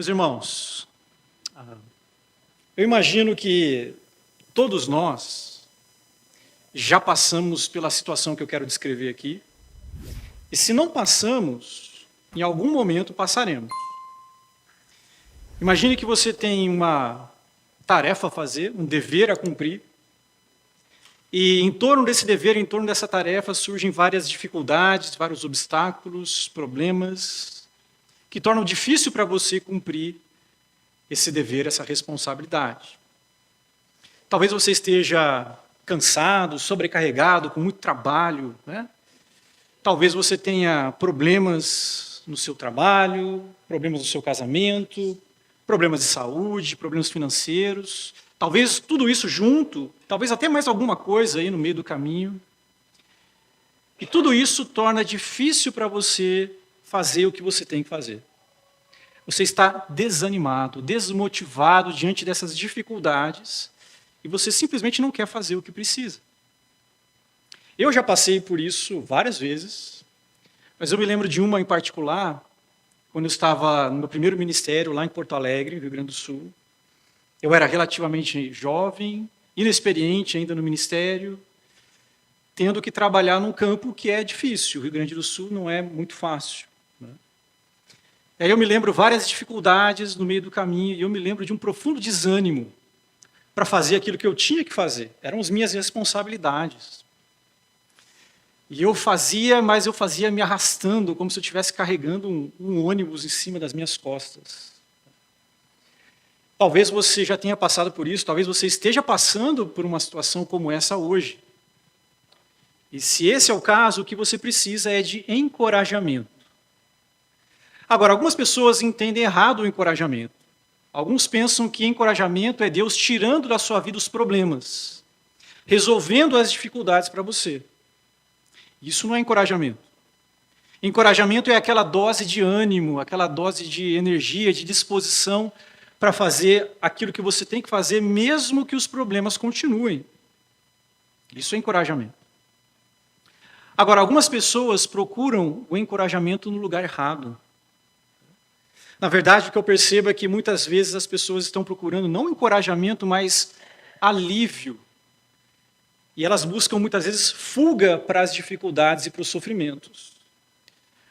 Meus irmãos, eu imagino que todos nós já passamos pela situação que eu quero descrever aqui, e se não passamos, em algum momento passaremos. Imagine que você tem uma tarefa a fazer, um dever a cumprir, e em torno desse dever, em torno dessa tarefa, surgem várias dificuldades, vários obstáculos, problemas, que tornam difícil para você cumprir esse dever, essa responsabilidade. Talvez você esteja cansado, sobrecarregado, com muito trabalho, né? Talvez você tenha problemas no seu trabalho, problemas no seu casamento, problemas de saúde, problemas financeiros. Talvez tudo isso junto, talvez até mais alguma coisa aí no meio do caminho. E tudo isso torna difícil para você fazer o que você tem que fazer. Você está desanimado, desmotivado diante dessas dificuldades e você simplesmente não quer fazer o que precisa. Eu já passei por isso várias vezes, mas eu me lembro de uma em particular, quando eu estava no meu primeiro ministério lá em Porto Alegre, Rio Grande do Sul. Eu era relativamente jovem, inexperiente ainda no ministério, tendo que trabalhar num campo que é difícil. O Rio Grande do Sul não é muito fácil. E aí eu me lembro várias dificuldades no meio do caminho, e eu me lembro de um profundo desânimo para fazer aquilo que eu tinha que fazer. Eram as minhas responsabilidades. E eu fazia, mas eu fazia me arrastando, como se eu estivesse carregando um ônibus em cima das minhas costas. Talvez você já tenha passado por isso, talvez você esteja passando por uma situação como essa hoje. E se esse é o caso, o que você precisa é de encorajamento. Agora, algumas pessoas entendem errado o encorajamento. Alguns pensam que encorajamento é Deus tirando da sua vida os problemas, resolvendo as dificuldades para você. Isso não é encorajamento. Encorajamento é aquela dose de ânimo, aquela dose de energia, de disposição para fazer aquilo que você tem que fazer, mesmo que os problemas continuem. Isso é encorajamento. Agora, algumas pessoas procuram o encorajamento no lugar errado. Na verdade, o que eu percebo é que muitas vezes as pessoas estão procurando não encorajamento, mas alívio. E elas buscam muitas vezes fuga para as dificuldades e para os sofrimentos.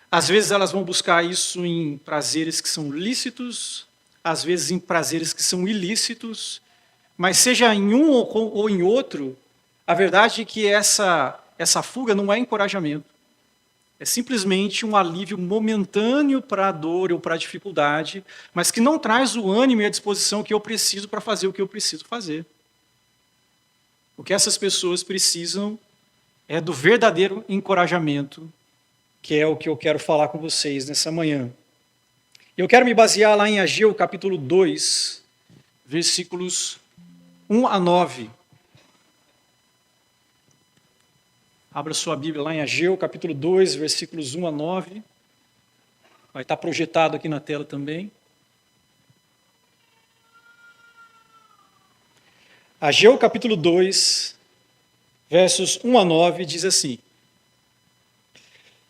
Às vezes elas vão buscar isso em prazeres que são lícitos, às vezes em prazeres que são ilícitos, mas seja em um ou em outro, a verdade é que essa fuga não é encorajamento. É simplesmente um alívio momentâneo para a dor ou para a dificuldade, mas que não traz o ânimo e a disposição que eu preciso para fazer o que eu preciso fazer. O que essas pessoas precisam é do verdadeiro encorajamento, que é o que eu quero falar com vocês nessa manhã. Eu quero me basear lá em Ageu, capítulo 2, versículos 1 a 9. Abra sua Bíblia lá em Ageu, capítulo 2, versículos 1 a 9. Vai estar projetado aqui na tela também. Ageu, capítulo 2, versos 1 a 9, diz assim: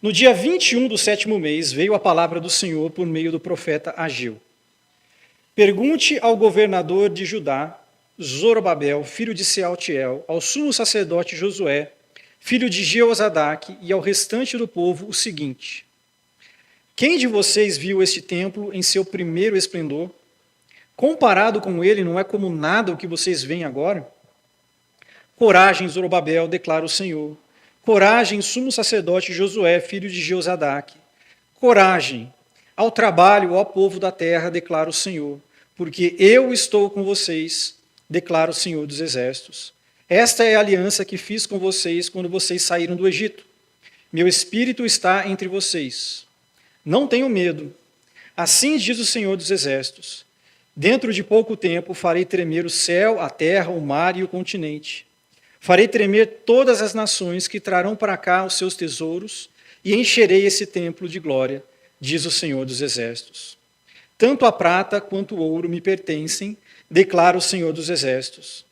No dia 21 do 7º mês, veio a palavra do Senhor por meio do profeta Ageu. Pergunte ao governador de Judá, Zorobabel, filho de Sealtiel, ao sumo sacerdote Josué, filho de Jeozadaque, e ao restante do povo o seguinte: Quem de vocês viu este templo em seu primeiro esplendor? Comparado com ele, não é como nada o que vocês veem agora? Coragem, Zorobabel, declara o Senhor. Coragem, sumo sacerdote Josué, filho de Jeozadaque. Coragem, ao trabalho, ó povo da terra, declara o Senhor, porque eu estou com vocês, declara o Senhor dos Exércitos. Esta é a aliança que fiz com vocês quando vocês saíram do Egito. Meu espírito está entre vocês. Não tenham medo. Assim diz o Senhor dos Exércitos. Dentro de pouco tempo farei tremer o céu, a terra, o mar e o continente. Farei tremer todas as nações que trarão para cá os seus tesouros e encherei esse templo de glória, diz o Senhor dos Exércitos. Tanto a prata quanto o ouro me pertencem, declara o Senhor dos Exércitos.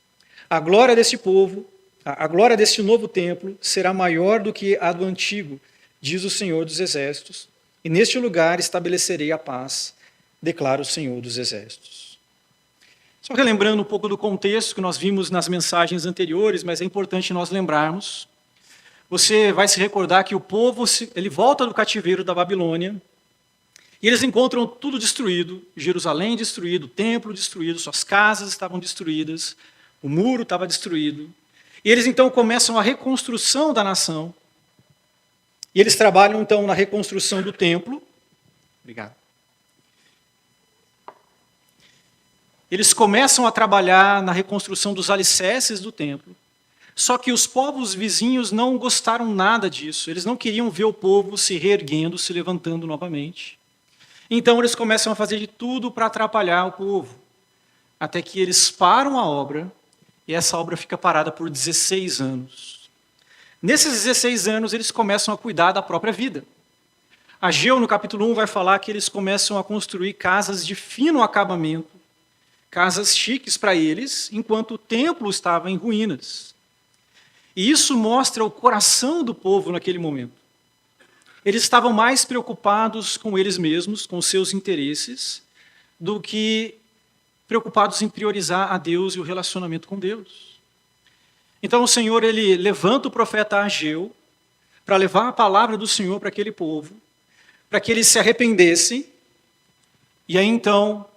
A glória deste povo, a glória deste novo templo será maior do que a do antigo, diz o Senhor dos Exércitos, e neste lugar estabelecerei a paz. declara o Senhor dos Exércitos. Só relembrando um pouco do contexto que nós vimos nas mensagens anteriores, mas é importante nós lembrarmos. Você vai se recordar que o povo ele volta do cativeiro da Babilônia e eles encontram tudo destruído, Jerusalém destruído, o templo destruído, suas casas estavam destruídas, o muro estava destruído. E eles então começam a reconstrução da nação. E eles trabalham então na reconstrução do templo. Obrigado. Eles começam a trabalhar na reconstrução dos alicerces do templo. Só que os povos vizinhos não gostaram nada disso. Eles não queriam ver o povo se reerguendo, se levantando novamente. Então eles começam a fazer de tudo para atrapalhar o povo. Até que eles param a obra, e essa obra fica parada por 16 anos. Nesses 16 anos, eles começam a cuidar da própria vida. Ageu, no capítulo 1, vai falar que eles começam a construir casas de fino acabamento, casas chiques para eles, enquanto o templo estava em ruínas. E isso mostra o coração do povo naquele momento. Eles estavam mais preocupados com eles mesmos, com seus interesses, do que preocupados em priorizar a Deus e o relacionamento com Deus. Então o Senhor ele levanta o profeta Ageu para levar a palavra do Senhor para aquele povo, para que eles se arrependessem, e aí então,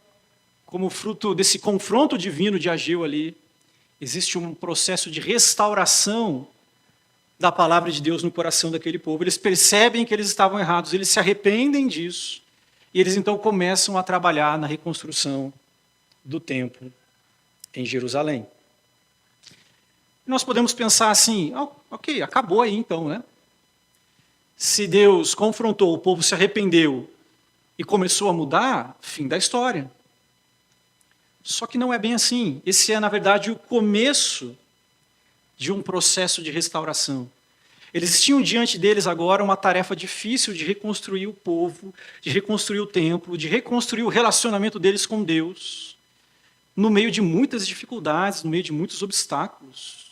como fruto desse confronto divino de Ageu ali, existe um processo de restauração da palavra de Deus no coração daquele povo. Eles percebem que eles estavam errados, eles se arrependem disso, e eles então começam a trabalhar na reconstrução do templo em Jerusalém. Nós podemos pensar assim, ok, acabou aí então, né? Se Deus confrontou, o povo se arrependeu e começou a mudar, fim da história. Só que não é bem assim. Esse é, na verdade, o começo de um processo de restauração. Eles tinham diante deles agora uma tarefa difícil de reconstruir o povo, de reconstruir o templo, de reconstruir o relacionamento deles com Deus, no meio de muitas dificuldades, no meio de muitos obstáculos.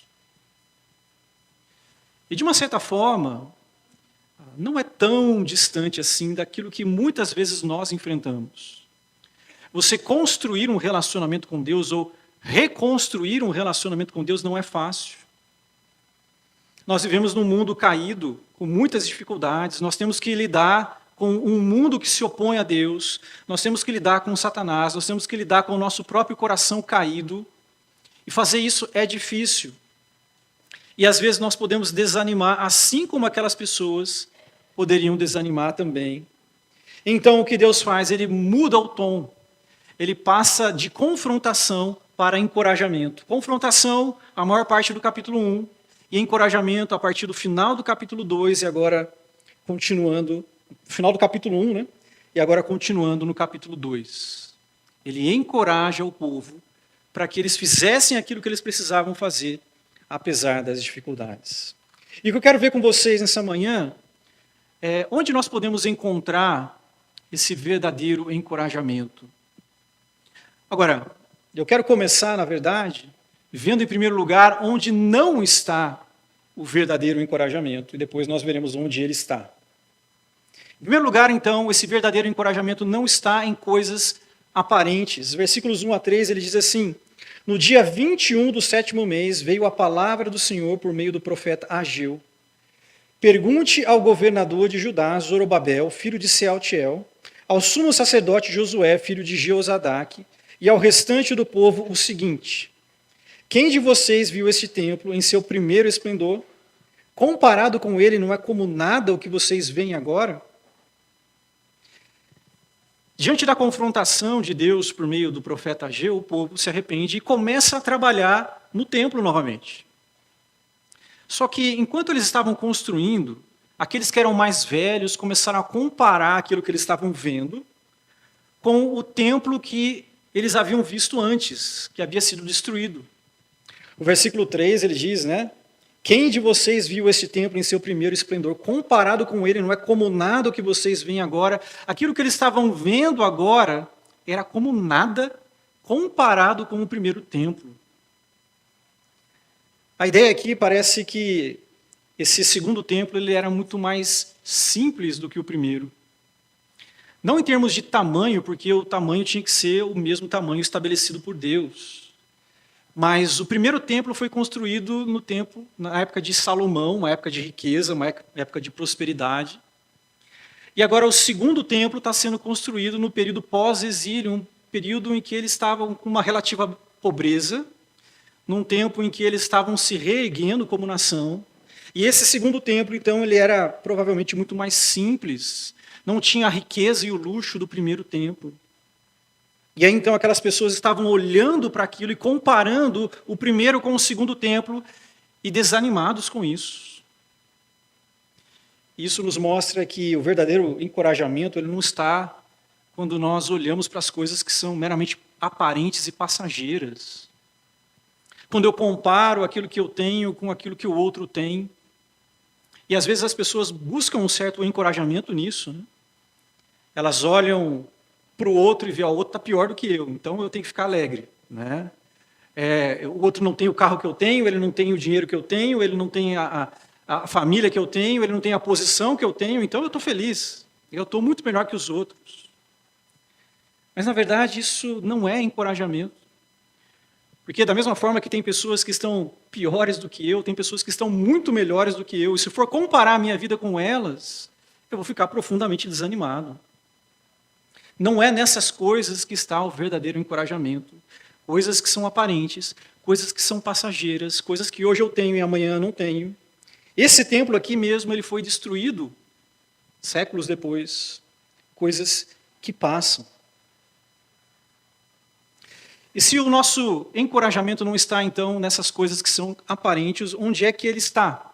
E, de uma certa forma, não é tão distante assim daquilo que muitas vezes nós enfrentamos. Você construir um relacionamento com Deus ou reconstruir um relacionamento com Deus não é fácil. Nós vivemos num mundo caído, com muitas dificuldades, nós temos que lidar com um mundo que se opõe a Deus, nós temos que lidar com Satanás, nós temos que lidar com o nosso próprio coração caído, e fazer isso é difícil. E às vezes nós podemos desanimar, assim como aquelas pessoas poderiam desanimar também. Então o que Deus faz? Ele muda o tom, ele passa de confrontação para encorajamento. Confrontação, a maior parte do capítulo 1, e encorajamento a partir do final do capítulo 2, e agora continuando, final do capítulo 1, né? E agora continuando no capítulo 2. Ele encoraja o povo para que eles fizessem aquilo que eles precisavam fazer, apesar das dificuldades. E o que eu quero ver com vocês nessa manhã é onde nós podemos encontrar esse verdadeiro encorajamento. Agora, eu quero começar, na verdade, vendo em primeiro lugar onde não está o verdadeiro encorajamento, e depois nós veremos onde ele está. Em primeiro lugar, então, esse verdadeiro encorajamento não está em coisas aparentes. Versículos 1 a 3, ele diz assim: no dia 21 do 7º mês, veio a palavra do Senhor por meio do profeta Ageu. Pergunte ao governador de Judá, Zorobabel, filho de Sealtiel, ao sumo sacerdote Josué, filho de Jeozadaque, e ao restante do povo o seguinte: quem de vocês viu este templo em seu primeiro esplendor? Comparado com ele, não é como nada o que vocês veem agora? Diante da confrontação de Deus por meio do profeta Ageu, o povo se arrepende e começa a trabalhar no templo novamente. Só que, enquanto eles estavam construindo, aqueles que eram mais velhos começaram a comparar aquilo que eles estavam vendo com o templo que eles haviam visto antes, que havia sido destruído. O versículo 3, ele diz, né? Quem de vocês viu este templo em seu primeiro esplendor? Comparado com ele, não é como nada o que vocês veem agora. Aquilo que eles estavam vendo agora era como nada comparado com o primeiro templo. A ideia aqui parece que esse segundo templo ele era muito mais simples do que o primeiro. Não em termos de tamanho, porque o tamanho tinha que ser o mesmo tamanho estabelecido por Deus. Mas o primeiro templo foi construído na época de Salomão, uma época de riqueza, uma época de prosperidade. E agora o segundo templo está sendo construído no período pós-exílio, um período em que eles estavam com uma relativa pobreza, num tempo em que eles estavam se reerguendo como nação. E esse segundo templo, então, ele era provavelmente muito mais simples, não tinha a riqueza e o luxo do primeiro templo. E aí, então, aquelas pessoas estavam olhando para aquilo e comparando o primeiro com o segundo templo e desanimados com isso. Isso nos mostra que o verdadeiro encorajamento ele não está quando nós olhamos para as coisas que são meramente aparentes e passageiras. Quando eu comparo aquilo que eu tenho com aquilo que o outro tem. E às vezes as pessoas buscam um certo encorajamento nisso. Né? Elas olham para o outro e veem, o outro está pior do que eu, então eu tenho que ficar alegre. Né? O outro não tem o carro que eu tenho, ele não tem o dinheiro que eu tenho, ele não tem a família que eu tenho, ele não tem a posição que eu tenho, então eu estou feliz. Eu estou muito melhor que os outros. Mas, na verdade, isso não é encorajamento. Porque, da mesma forma que tem pessoas que estão piores do que eu, tem pessoas que estão muito melhores do que eu, e se for comparar a minha vida com elas, eu vou ficar profundamente desanimado. Não é nessas coisas que está o verdadeiro encorajamento. Coisas que são aparentes, coisas que são passageiras, coisas que hoje eu tenho e amanhã não tenho. Esse templo aqui mesmo, ele foi destruído séculos depois. Coisas que passam. E se o nosso encorajamento não está, então, nessas coisas que são aparentes, onde é que ele está?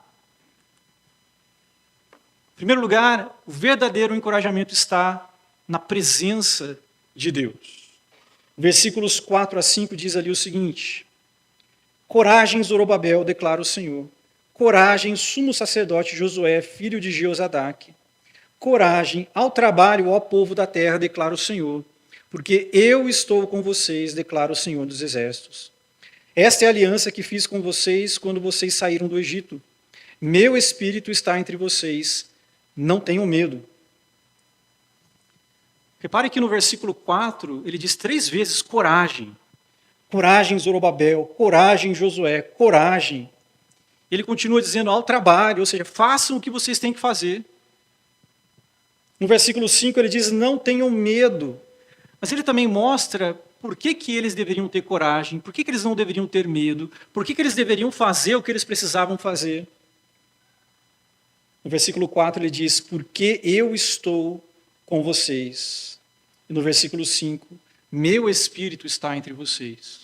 Em primeiro lugar, o verdadeiro encorajamento está na presença de Deus. Versículos 4 a 5 diz ali o seguinte: Coragem, Zorobabel, declara o Senhor. Coragem, sumo sacerdote Josué, filho de Jeozadak. Coragem, ao trabalho, ó povo da terra, declara o Senhor. Porque eu estou com vocês, declara o Senhor dos Exércitos. Esta é a aliança que fiz com vocês quando vocês saíram do Egito. Meu espírito está entre vocês, não tenham medo. Repare que no versículo 4, ele diz 3 vezes coragem. Coragem, Zorobabel, coragem, Josué, coragem. Ele continua dizendo ao trabalho, ou seja, façam o que vocês têm que fazer. No versículo 5 ele diz, não tenham medo. Mas ele também mostra por que eles deveriam ter coragem, por que eles não deveriam ter medo, por que eles deveriam fazer o que eles precisavam fazer. No versículo 4 ele diz, porque eu estou com vocês. E no versículo 5, meu espírito está entre vocês.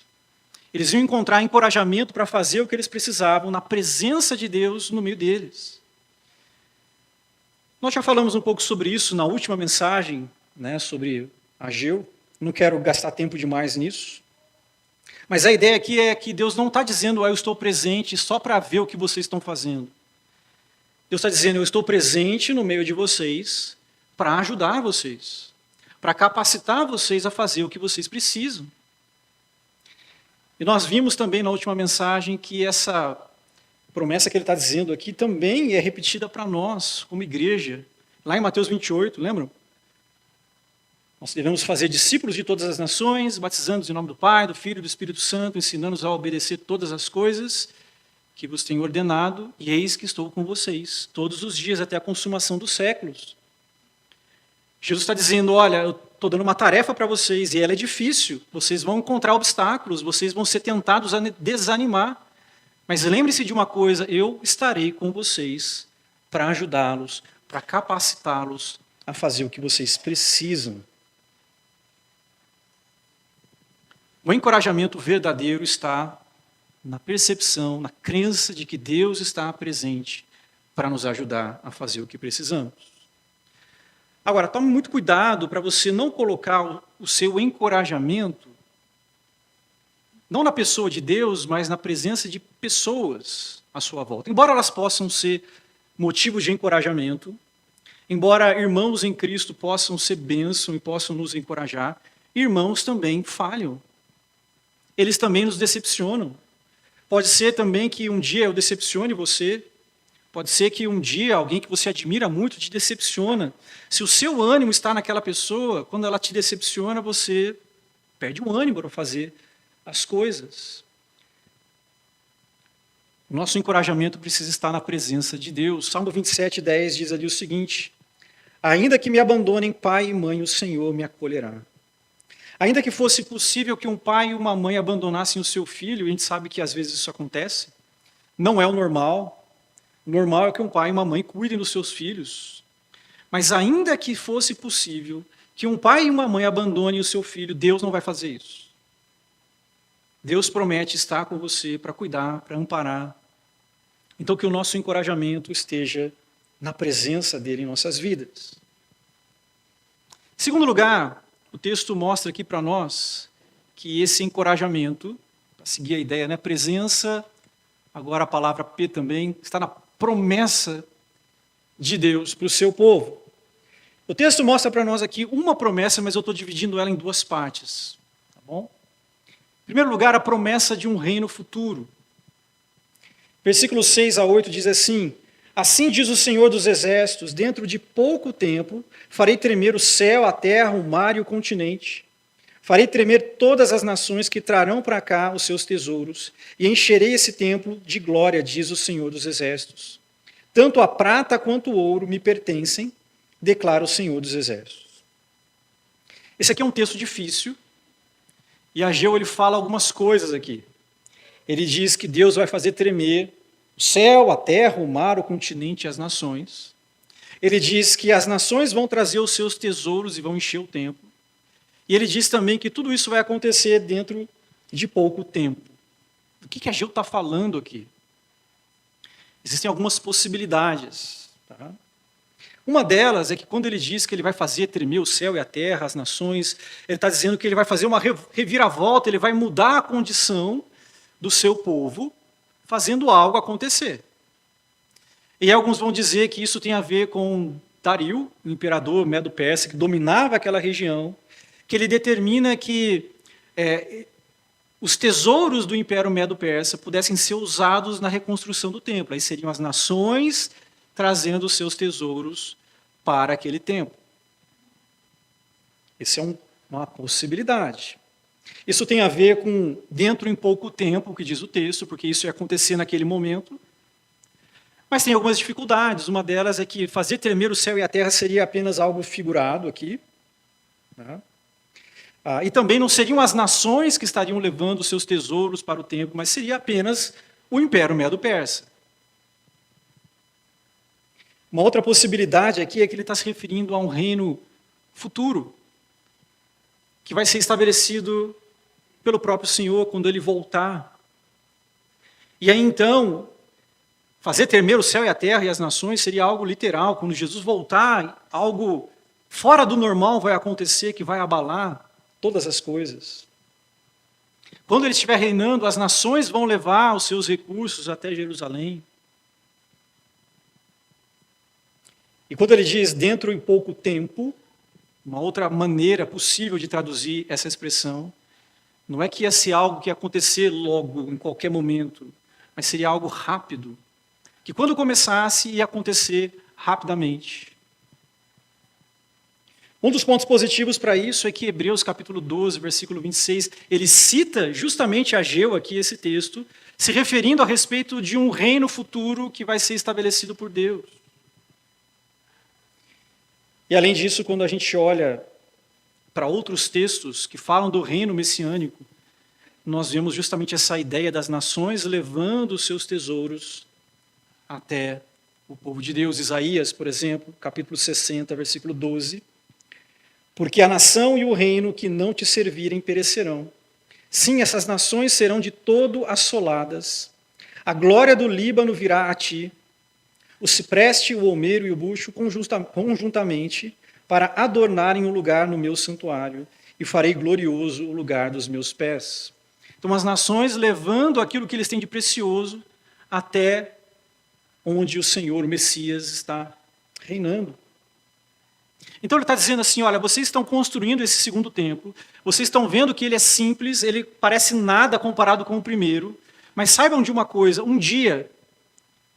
Eles iam encontrar encorajamento para fazer o que eles precisavam na presença de Deus no meio deles. Nós já falamos um pouco sobre isso na última mensagem, né, sobre Ageu. Não quero gastar tempo demais nisso. Mas a ideia aqui é que Deus não está dizendo, eu estou presente só para ver o que vocês estão fazendo. Deus está dizendo, eu estou presente no meio de vocês para ajudar vocês, para capacitar vocês a fazer o que vocês precisam. E nós vimos também na última mensagem que essa promessa que ele está dizendo aqui também é repetida para nós, como igreja. Lá em Mateus 28, lembram? Nós devemos fazer discípulos de todas as nações, batizando-os em nome do Pai, do Filho e do Espírito Santo, ensinando-os a obedecer todas as coisas que vos tenho ordenado, e eis que estou com vocês todos os dias até a consumação dos séculos. Jesus está dizendo, olha, eu estou dando uma tarefa para vocês, e ela é difícil, vocês vão encontrar obstáculos, vocês vão ser tentados a desanimar, mas lembre-se de uma coisa, eu estarei com vocês para ajudá-los, para capacitá-los a fazer o que vocês precisam. O encorajamento verdadeiro está na percepção, na crença de que Deus está presente para nos ajudar a fazer o que precisamos. Agora, tome muito cuidado para você não colocar o seu encorajamento, não na pessoa de Deus, mas na presença de pessoas à sua volta. Embora elas possam ser motivos de encorajamento, embora irmãos em Cristo possam ser bênção e possam nos encorajar, irmãos também falham. Eles também nos decepcionam. Pode ser também que um dia eu decepcione você, Pode ser que um dia alguém que você admira muito te decepciona. Se o seu ânimo está naquela pessoa, quando ela te decepciona, você perde o ânimo para fazer as coisas. O nosso encorajamento precisa estar na presença de Deus. Salmo 27:10 diz ali o seguinte: ainda que me abandonem pai e mãe, o Senhor me acolherá. Ainda que fosse possível que um pai e uma mãe abandonassem o seu filho, e a gente sabe que às vezes isso acontece, não é o normal. O normal é que um pai e uma mãe cuidem dos seus filhos. Mas ainda que fosse possível que um pai e uma mãe abandonem o seu filho, Deus não vai fazer isso. Deus promete estar com você para cuidar, para amparar. Então que o nosso encorajamento esteja na presença dele em nossas vidas. Em segundo lugar, o texto mostra aqui para nós que esse encorajamento, para seguir a ideia, né, presença, agora a palavra P também, está na promessa de Deus para o seu povo. O texto mostra para nós aqui uma promessa, mas eu estou dividindo ela em duas partes. Tá bom? Em primeiro lugar, a promessa de um reino futuro. Versículos 6-8 diz assim: assim diz o Senhor dos Exércitos, dentro de pouco tempo farei tremer o céu, a terra, o mar e o continente. Farei tremer todas as nações que trarão para cá os seus tesouros, e encherei esse templo de glória, diz o Senhor dos Exércitos. Tanto a prata quanto o ouro me pertencem, declara o Senhor dos Exércitos. Esse aqui é um texto difícil, e Ageu ele fala algumas coisas aqui. Ele diz que Deus vai fazer tremer o céu, a terra, o mar, o continente e as nações. Ele diz que as nações vão trazer os seus tesouros e vão encher o templo. E ele diz também que tudo isso vai acontecer dentro de pouco tempo. O que Ageu está falando aqui? Existem algumas possibilidades. Tá? Uma delas é que quando ele diz que ele vai fazer tremer o céu e a terra, as nações, ele está dizendo que ele vai fazer uma reviravolta, ele vai mudar a condição do seu povo, fazendo algo acontecer. E alguns vão dizer que isso tem a ver com Dario, o imperador Medo-Persa, que dominava aquela região, que ele determina que os tesouros do Império Medo-Persa pudessem ser usados na reconstrução do templo. Aí seriam as nações trazendo os seus tesouros para aquele templo. Essa é uma possibilidade. Isso tem a ver com dentro em pouco tempo, que diz o texto, porque isso ia acontecer naquele momento. Mas tem algumas dificuldades. Uma delas é que fazer tremer o céu e a terra seria apenas algo figurado aqui. Né? E também não seriam as nações que estariam levando os seus tesouros para o templo, mas seria apenas o Império Medo-Persa. Uma outra possibilidade aqui é que ele está se referindo a um reino futuro, que vai ser estabelecido pelo próprio Senhor quando ele voltar. E aí então, fazer tremer o céu e a terra e as nações seria algo literal. Quando Jesus voltar, algo fora do normal vai acontecer, que vai abalar todas as coisas. Quando ele estiver reinando, as nações vão levar os seus recursos até Jerusalém. E quando ele diz dentro em pouco tempo, uma outra maneira possível de traduzir essa expressão, não é que ia ser algo que ia acontecer logo, em qualquer momento, mas seria algo rápido, que quando começasse ia acontecer rapidamente. Um dos pontos positivos para isso é que Hebreus capítulo 12, versículo 26, ele cita justamente Ageu aqui esse texto, se referindo a respeito de um reino futuro que vai ser estabelecido por Deus. E além disso, quando a gente olha para outros textos que falam do reino messiânico, nós vemos justamente essa ideia das nações levando os seus tesouros até o povo de Deus. Isaías, por exemplo, capítulo 60, versículo 12. Porque a nação e o reino que não te servirem perecerão. Sim, essas nações serão de todo assoladas. A glória do Líbano virá a ti. O cipreste, o olmeiro e o bucho conjuntamente para adornarem o lugar no meu santuário, e farei glorioso o lugar dos meus pés. Então as nações levando aquilo que eles têm de precioso até onde o Senhor, o Messias, está reinando. Então ele está dizendo assim, olha, vocês estão construindo esse segundo templo, vocês estão vendo que ele é simples, ele parece nada comparado com o primeiro, mas saibam de uma coisa, um dia,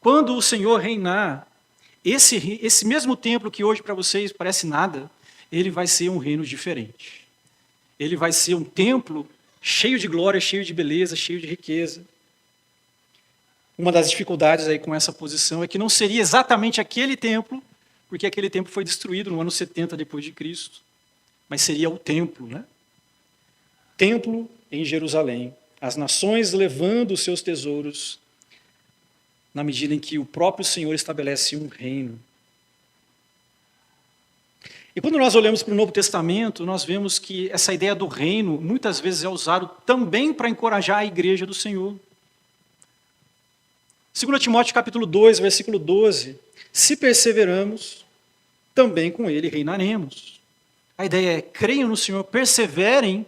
Quando o Senhor reinar, esse mesmo templo que hoje para vocês parece nada, ele vai ser um reino diferente. Ele vai ser um templo cheio de glória, cheio de beleza, cheio de riqueza. Uma das dificuldades aí com essa posição é que não seria exatamente aquele templo, porque aquele templo foi destruído no ano 70 depois de Cristo, mas seria o templo, né? Templo em Jerusalém, as nações levando os seus tesouros, na medida em que o próprio Senhor estabelece um reino. E quando nós olhamos para o Novo Testamento, nós vemos que essa ideia do reino muitas vezes é usado também para encorajar a igreja do Senhor. 2 Timóteo capítulo 2, versículo 12, se perseveramos, também com ele reinaremos. A ideia é, creiam no Senhor, perseverem,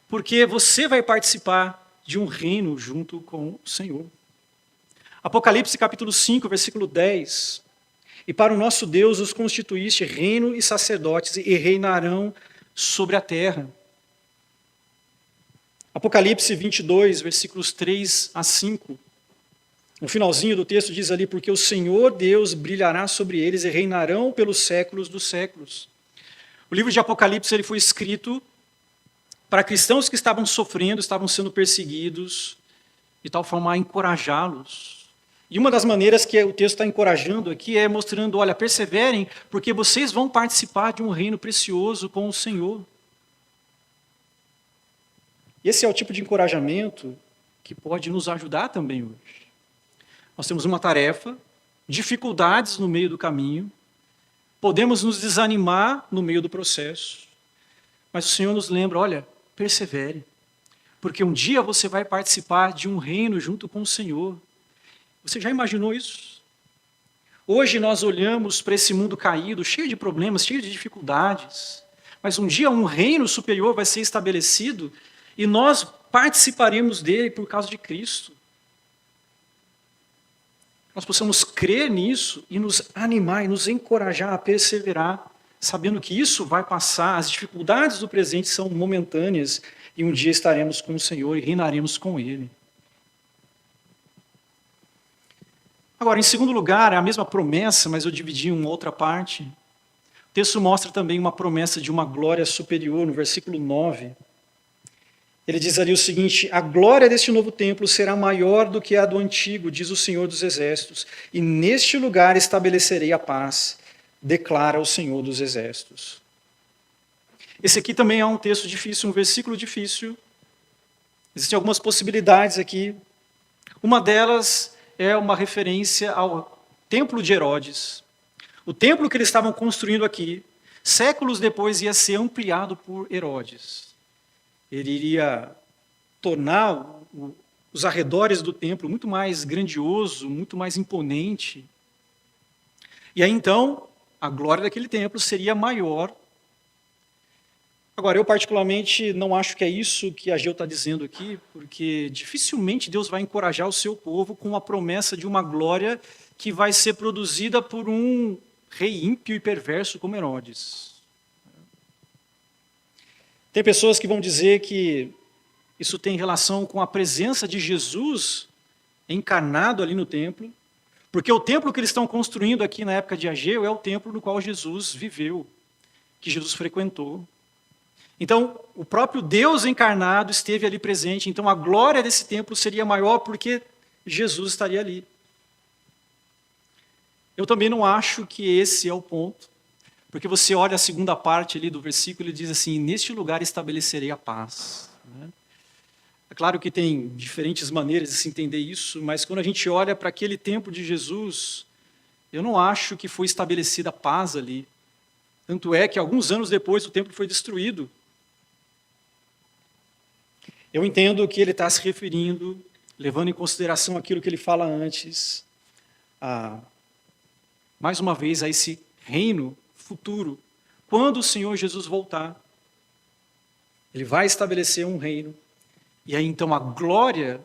porque você vai participar de um reino junto com o Senhor. Apocalipse capítulo 5, versículo 10. E para o nosso Deus os constituíste reino e sacerdotes e reinarão sobre a terra. Apocalipse 22, versículos 3 a 5. No finalzinho do texto diz ali, porque o Senhor Deus brilhará sobre eles e reinarão pelos séculos dos séculos. O livro de Apocalipse ele foi escrito para cristãos que estavam sofrendo, estavam sendo perseguidos, de tal forma a encorajá-los. E uma das maneiras que o texto está encorajando aqui é mostrando, olha, perseverem, porque vocês vão participar de um reino precioso com o Senhor. Esse é o tipo de encorajamento que pode nos ajudar também hoje. Nós temos uma tarefa, dificuldades no meio do caminho, podemos nos desanimar no meio do processo, mas o Senhor nos lembra, olha, persevere, porque um dia você vai participar de um reino junto com o Senhor. Você já imaginou isso? Hoje nós olhamos para esse mundo caído, cheio de problemas, cheio de dificuldades, mas um dia um reino superior vai ser estabelecido e nós participaremos dele por causa de Cristo. Nós possamos crer nisso e nos animar e nos encorajar a perseverar, sabendo que isso vai passar, as dificuldades do presente são momentâneas e um dia estaremos com o Senhor e reinaremos com Ele. Agora, em segundo lugar, é a mesma promessa, mas eu dividi em uma outra parte. O texto mostra também uma promessa de uma glória superior, no versículo 9. Ele diz ali o seguinte, a glória deste novo templo será maior do que a do antigo, diz o Senhor dos Exércitos, e neste lugar estabelecerei a paz, declara o Senhor dos Exércitos. Esse aqui também é um texto difícil, um versículo difícil. Existem algumas possibilidades aqui. Uma delas é uma referência ao templo de Herodes. O templo que eles estavam construindo aqui, séculos depois ia ser ampliado por Herodes. Ele iria tornar os arredores do templo muito mais grandioso, muito mais imponente. E aí então, a glória daquele templo seria maior. Agora, eu particularmente não acho que é isso que Ageu está dizendo aqui, porque dificilmente Deus vai encorajar o seu povo com a promessa de uma glória que vai ser produzida por um rei ímpio e perverso como Herodes. Tem pessoas que vão dizer que isso tem relação com a presença de Jesus encarnado ali no templo, porque o templo que eles estão construindo aqui na época de Ageu é o templo no qual Jesus viveu, que Jesus frequentou. Então, o próprio Deus encarnado esteve ali presente, então a glória desse templo seria maior porque Jesus estaria ali. Eu também não acho que esse é o ponto. Porque você olha a segunda parte ali do versículo e diz assim, neste lugar estabelecerei a paz. É claro que tem diferentes maneiras de se entender isso, mas quando a gente olha para aquele tempo de Jesus, eu não acho que foi estabelecida a paz ali. Tanto é que alguns anos depois o templo foi destruído. Eu entendo que ele está se referindo, levando em consideração aquilo que ele fala antes, mais uma vez a esse reino futuro, quando o Senhor Jesus voltar, ele vai estabelecer um reino, e aí então a glória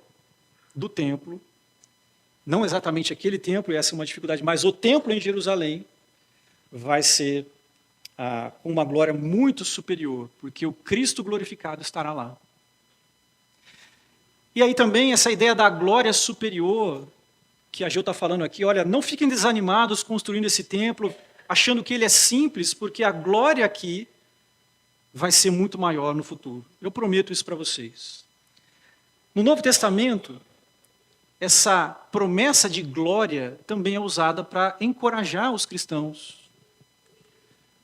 do templo, não exatamente aquele templo, e essa é uma dificuldade, mas o templo em Jerusalém vai ser com uma glória muito superior, porque o Cristo glorificado estará lá. E aí também essa ideia da glória superior, que a Gil está falando aqui, olha, não fiquem desanimados construindo esse templo, achando que ele é simples, porque a glória aqui vai ser muito maior no futuro. Eu prometo isso para vocês. No Novo Testamento, essa promessa de glória também é usada para encorajar os cristãos.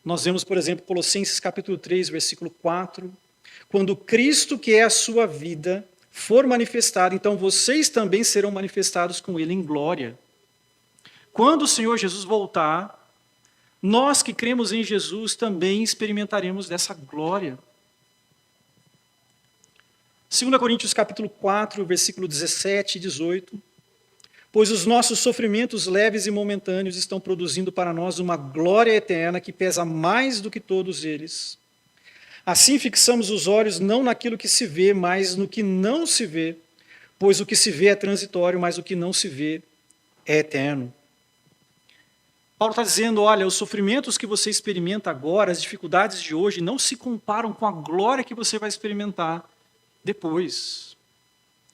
Nós vemos, por exemplo, Colossenses capítulo 3, versículo 4, quando Cristo, que é a sua vida, for manifestado, então vocês também serão manifestados com ele em glória. Quando o Senhor Jesus voltar, nós que cremos em Jesus também experimentaremos dessa glória. 2 Coríntios capítulo 4, versículo 17 e 18. Pois os nossos sofrimentos leves e momentâneos estão produzindo para nós uma glória eterna que pesa mais do que todos eles. Assim fixamos os olhos não naquilo que se vê, mas no que não se vê, pois o que se vê é transitório, mas o que não se vê é eterno. Paulo está dizendo, olha, os sofrimentos que você experimenta agora, as dificuldades de hoje, não se comparam com a glória que você vai experimentar depois.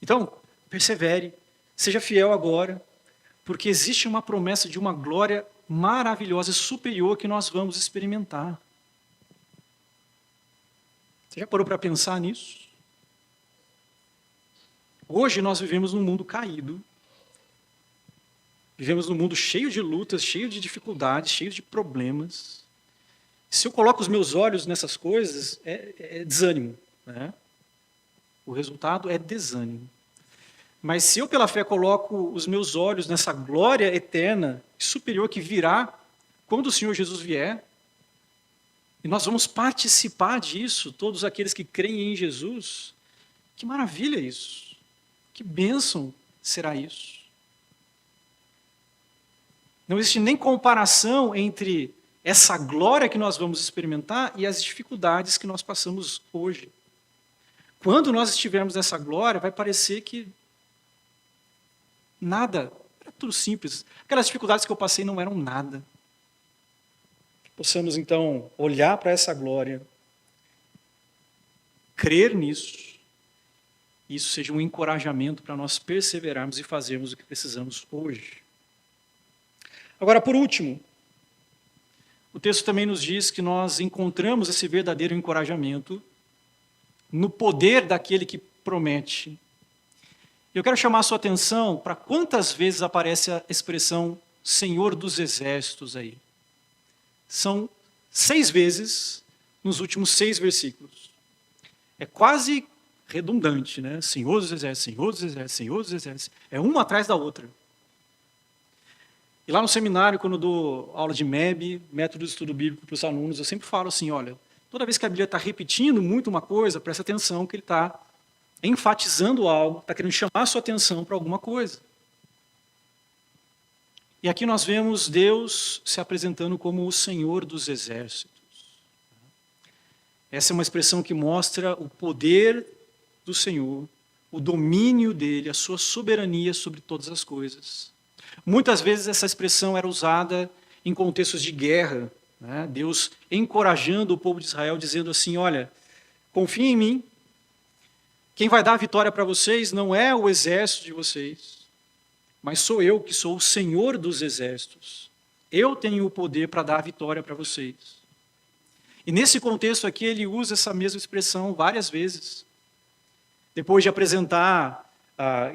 Então, persevere, seja fiel agora, porque existe uma promessa de uma glória maravilhosa e superior que nós vamos experimentar. Você já parou para pensar nisso? Hoje nós vivemos num mundo caído, vivemos num mundo cheio de lutas, cheio de dificuldades, cheio de problemas. Se eu coloco os meus olhos nessas coisas, é desânimo, né? O resultado é desânimo. Mas se eu, pela fé, coloco os meus olhos nessa glória eterna e superior que virá quando o Senhor Jesus vier, e nós vamos participar disso, todos aqueles que creem em Jesus, que maravilha isso! Que bênção será isso! Não existe nem comparação entre essa glória que nós vamos experimentar e as dificuldades que nós passamos hoje. Quando nós estivermos nessa glória, vai parecer que nada, era tudo simples. Aquelas dificuldades que eu passei não eram nada. Possamos, então, olhar para essa glória, crer nisso, e isso seja um encorajamento para nós perseverarmos e fazermos o que precisamos hoje. Agora, por último, o texto também nos diz que nós encontramos esse verdadeiro encorajamento no poder daquele que promete. Eu quero chamar a sua atenção para quantas vezes aparece a expressão Senhor dos Exércitos aí. São 6 vezes nos últimos 6 versículos. É quase redundante, né? Senhor dos Exércitos, Senhor dos Exércitos, Senhor dos Exércitos. É uma atrás da outra. E lá no seminário, quando eu dou aula de MEB, Método de Estudo Bíblico para os alunos, eu sempre falo assim, olha, toda vez que a Bíblia está repetindo muito uma coisa, presta atenção que ele está enfatizando algo, está querendo chamar a sua atenção para alguma coisa. E aqui nós vemos Deus se apresentando como o Senhor dos Exércitos. Essa é uma expressão que mostra o poder do Senhor, o domínio dele, a sua soberania sobre todas as coisas. Muitas vezes essa expressão era usada em contextos de guerra, né? Deus encorajando o povo de Israel, dizendo assim, olha, confiem em mim, quem vai dar a vitória para vocês não é o exército de vocês, mas sou eu que sou o Senhor dos exércitos. Eu tenho o poder para dar a vitória para vocês. E nesse contexto aqui ele usa essa mesma expressão várias vezes. Depois de apresentar,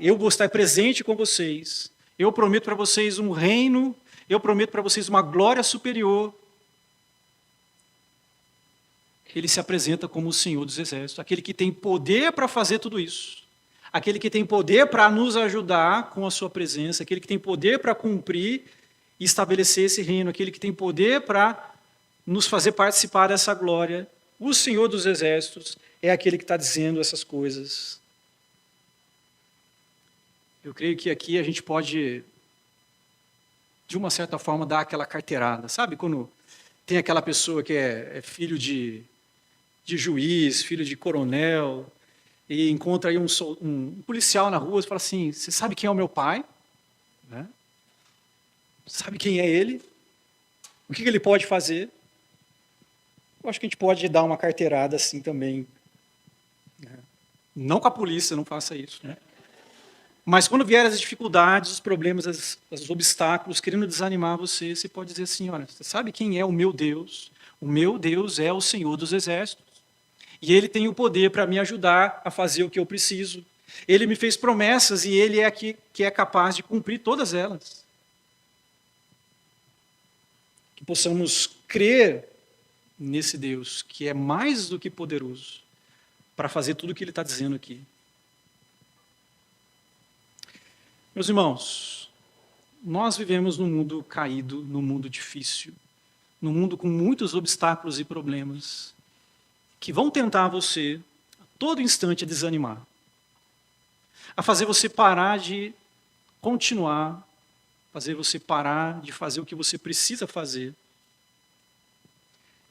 eu vou estar presente com vocês, eu prometo para vocês um reino, eu prometo para vocês uma glória superior. Ele se apresenta como o Senhor dos Exércitos, aquele que tem poder para fazer tudo isso. Aquele que tem poder para nos ajudar com a sua presença, aquele que tem poder para cumprir e estabelecer esse reino, aquele que tem poder para nos fazer participar dessa glória. O Senhor dos Exércitos é aquele que está dizendo essas coisas. Eu creio que aqui a gente pode, de uma certa forma, dar aquela carteirada. Sabe quando tem aquela pessoa que é filho de juiz, filho de coronel, e encontra aí um policial na rua e fala assim, você sabe quem é o meu pai? Né? Sabe quem é ele? O que ele pode fazer? Eu acho que a gente pode dar uma carteirada assim também. Né? Não com a polícia, não faça isso. Né? Mas quando vierem as dificuldades, os problemas, os obstáculos, querendo desanimar você, você pode dizer assim, olha, você sabe quem é o meu Deus? O meu Deus é o Senhor dos Exércitos. E Ele tem o poder para me ajudar a fazer o que eu preciso. Ele me fez promessas e Ele é que é capaz de cumprir todas elas. Que possamos crer nesse Deus, que é mais do que poderoso, para fazer tudo o que Ele está dizendo aqui. Meus irmãos, nós vivemos num mundo caído, num mundo difícil, num mundo com muitos obstáculos e problemas, que vão tentar você, a todo instante, a desanimar, a fazer você parar de continuar, fazer você parar de fazer o que você precisa fazer.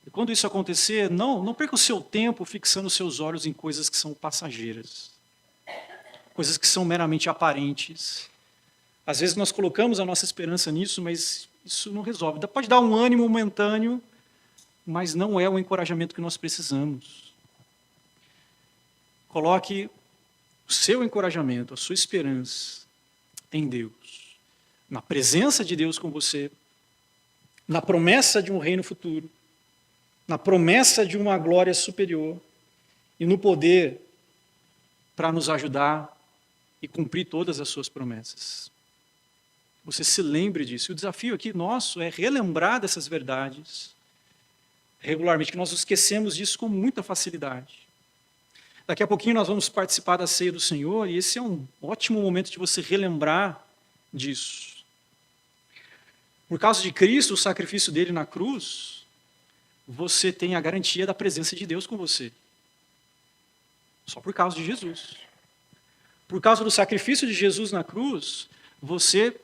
E quando isso acontecer, não perca o seu tempo fixando seus olhos em coisas que são passageiras, coisas que são meramente aparentes. Às vezes nós colocamos a nossa esperança nisso, mas isso não resolve. Pode dar um ânimo momentâneo, mas não é o encorajamento que nós precisamos. Coloque o seu encorajamento, a sua esperança em Deus, na presença de Deus com você, na promessa de um reino futuro, na promessa de uma glória superior e no poder para nos ajudar e cumprir todas as suas promessas. Você se lembre disso. E o desafio aqui nosso é relembrar dessas verdades regularmente, que nós esquecemos disso com muita facilidade. Daqui a pouquinho nós vamos participar da ceia do Senhor e esse é um ótimo momento de você relembrar disso. Por causa de Cristo, o sacrifício dele na cruz, você tem a garantia da presença de Deus com você. Só por causa de Jesus. Por causa do sacrifício de Jesus na cruz, você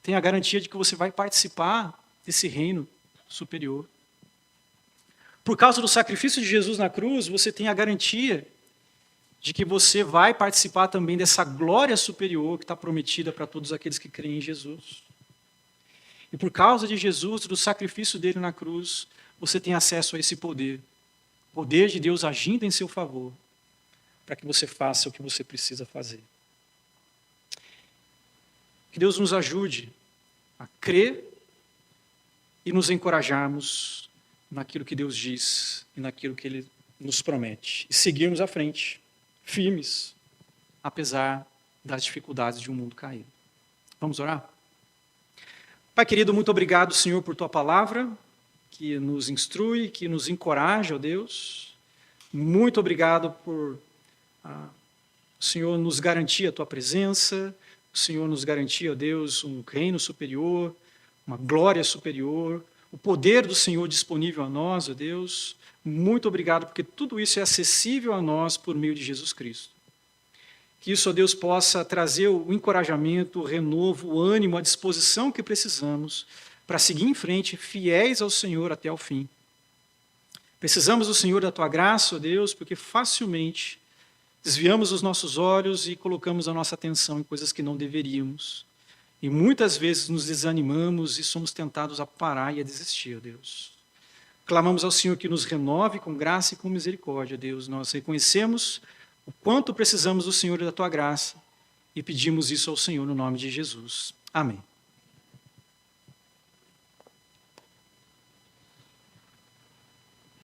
tem a garantia de que você vai participar desse reino superior. Por causa do sacrifício de Jesus na cruz, você tem a garantia de que você vai participar também dessa glória superior que está prometida para todos aqueles que creem em Jesus. E por causa de Jesus, do sacrifício dele na cruz, você tem acesso a esse poder. Poder de Deus agindo em seu favor, para que você faça o que você precisa fazer. Que Deus nos ajude a crer e nos encorajarmos naquilo que Deus diz e naquilo que Ele nos promete. E seguirmos à frente, firmes, apesar das dificuldades de um mundo caído. Vamos orar? Pai querido, muito obrigado, Senhor, por Tua palavra, que nos instrui, que nos encoraja, ó Deus. Muito obrigado por o Senhor nos garantir a Tua presença, o Senhor nos garantir, ó Deus, um reino superior, uma glória superior, o poder do Senhor disponível a nós, ó Deus. Muito obrigado, porque tudo isso é acessível a nós por meio de Jesus Cristo. Que isso, ó Deus, possa trazer o encorajamento, o renovo, o ânimo, a disposição que precisamos para seguir em frente, fiéis ao Senhor até o fim. Precisamos do Senhor, da Tua graça, ó Deus, porque facilmente desviamos os nossos olhos e colocamos a nossa atenção em coisas que não deveríamos. E muitas vezes nos desanimamos e somos tentados a parar e a desistir, ó Deus. Clamamos ao Senhor que nos renove com graça e com misericórdia, Deus. Nós reconhecemos o quanto precisamos do Senhor e da Tua graça e pedimos isso ao Senhor no nome de Jesus. Amém.